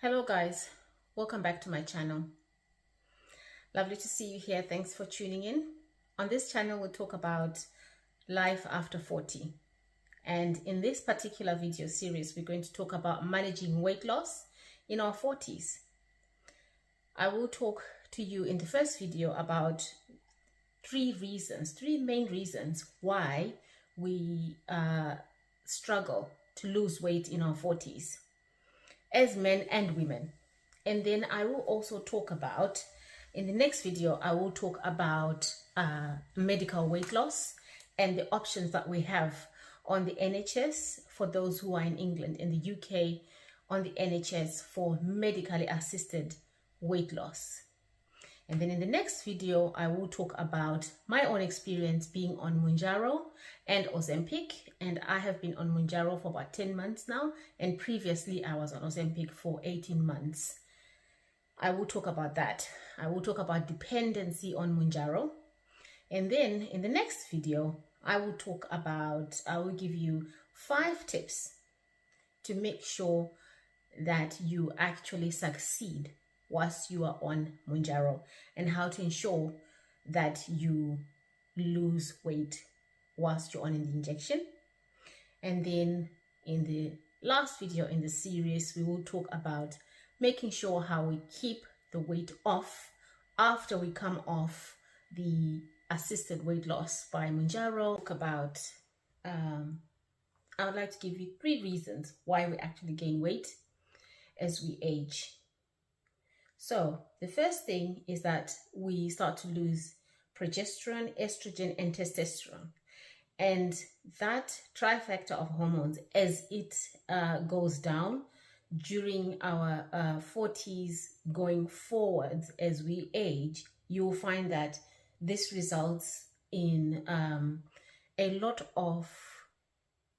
Hello guys, welcome back to my channel. Lovely to see you here. Thanks for tuning in. On this channel we'll talk about life after 40, and in this particular video series we're going to talk about managing weight loss in our 40s. I will talk to you in the first video about three main reasons why we struggle to lose weight in our 40s as men and women. And then I will also talk about, in the next video, I will talk about medical weight loss and the options that we have on the NHS for those who are in England, in the UK, on the NHS for medically assisted weight loss. And then in the next video, I will talk about my own experience being on Mounjaro and Ozempic. And I have been on Mounjaro for about 10 months now. And previously, I was on Ozempic for 18 months. I will talk about that. I will talk about dependency on Mounjaro. And then in the next video, I will give you 5 tips to make sure that you actually succeed whilst you are on Mounjaro, and how to ensure that you lose weight whilst you're on an injection. And then in the last video in the series, we will talk about making sure how we keep the weight off after we come off the assisted weight loss by Mounjaro. Talk about, I would like to give you 3 reasons why we actually gain weight as we age. So the first thing is that we start to lose progesterone, estrogen, and testosterone. And that trifecta of hormones, as it goes down during our 40s going forwards as we age, you'll find that this results in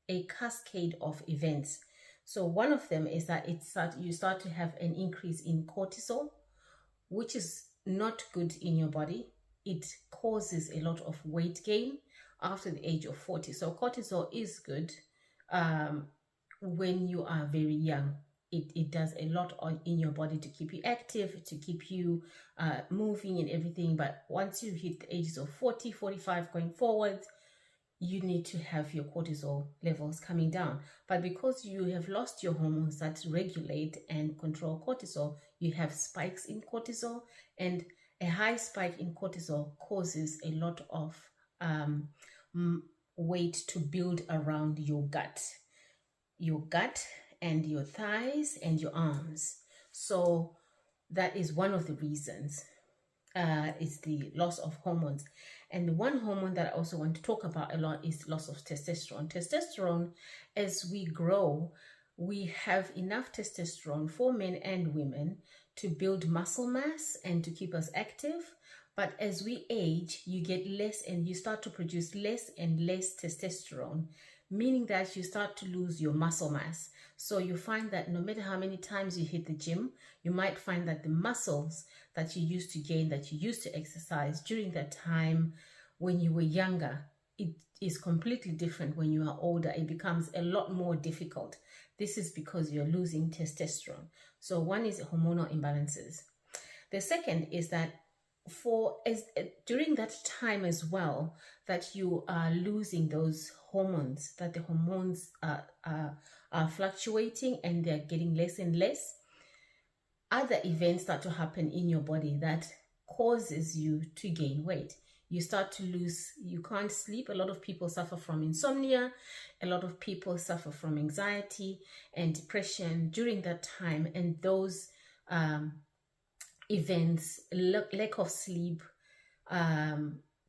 a cascade of events. So one of them is that you start to have an increase in cortisol, which is not good in your body. It causes a lot of weight gain after the age of 40. So cortisol is good when you are very young. It does a lot in your body to keep you active, to keep you moving and everything. But once you hit the ages of 40, 45 going forward, you need to have your cortisol levels coming down. But because you have lost your hormones that regulate and control cortisol, you have spikes in cortisol, and a high spike in cortisol causes a lot of weight to build around your gut and your thighs and your arms. So that is one of the reasons. It's the loss of hormones. And the one hormone that I also want to talk about a lot is loss of testosterone. Testosterone, as we grow, we have enough testosterone for men and women to build muscle mass and to keep us active. But as we age, you get less and you start to produce less and less testosterone, meaning that you start to lose your muscle mass. So you find that no matter how many times you hit the gym, you might find that the muscles that you used to gain, that you used to exercise during that time when you were younger, it is completely different when you are older. It becomes a lot more difficult. This is because you're losing testosterone. So one is hormonal imbalances. The second is that during that time as well, that you are losing those hormones, that the hormones are fluctuating and they're getting less and less, other events start to happen in your body that causes you to gain weight. You start to lose, you can't sleep. A lot of people suffer from insomnia. A lot of people suffer from anxiety and depression during that time. And those events, lack of sleep,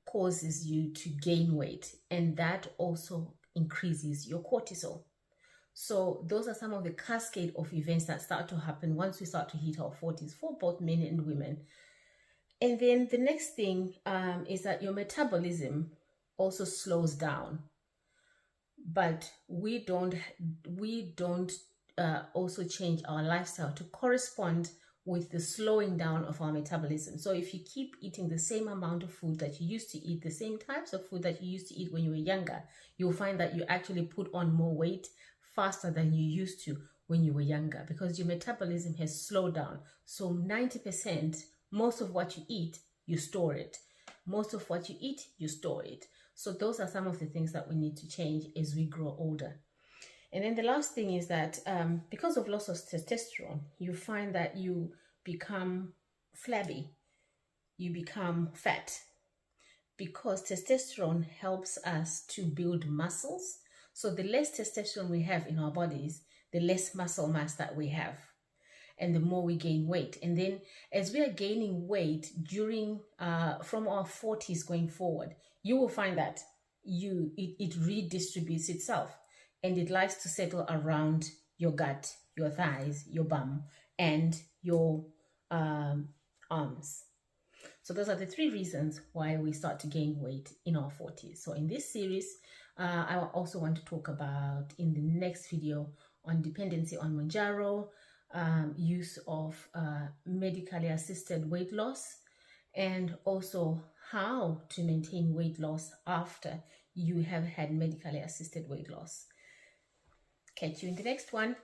causes you to gain weight. And that also increases your cortisol. So those are some of the cascade of events that start to happen once we start to hit our 40s for both men and women. And then the next thing is that your metabolism also slows down. But we don't also change our lifestyle to correspond with the slowing down of our metabolism. So if you keep eating the same amount of food that you used to eat, the same types of food that you used to eat when you were younger, you'll find that you actually put on more weight faster than you used to when you were younger, because your metabolism has slowed down. So 90%, most of what you eat, you store it. Most of what you eat, you store it. So those are some of the things that we need to change as we grow older. And then the last thing is that because of loss of testosterone, you find that you become flabby, you become fat, because testosterone helps us to build muscles. So the less testosterone we have in our bodies, the less muscle mass that we have, and the more we gain weight. And then as we are gaining weight during from our 40s going forward, you will find that it redistributes itself, and it likes to settle around your gut, your thighs, your bum, and your arms. So those are the 3 reasons why we start to gain weight in our 40s. So in this series, I also want to talk about, in the next video, on dependency on Mounjaro, use of medically assisted weight loss, and also how to maintain weight loss after you have had medically assisted weight loss. Catch you in the next one.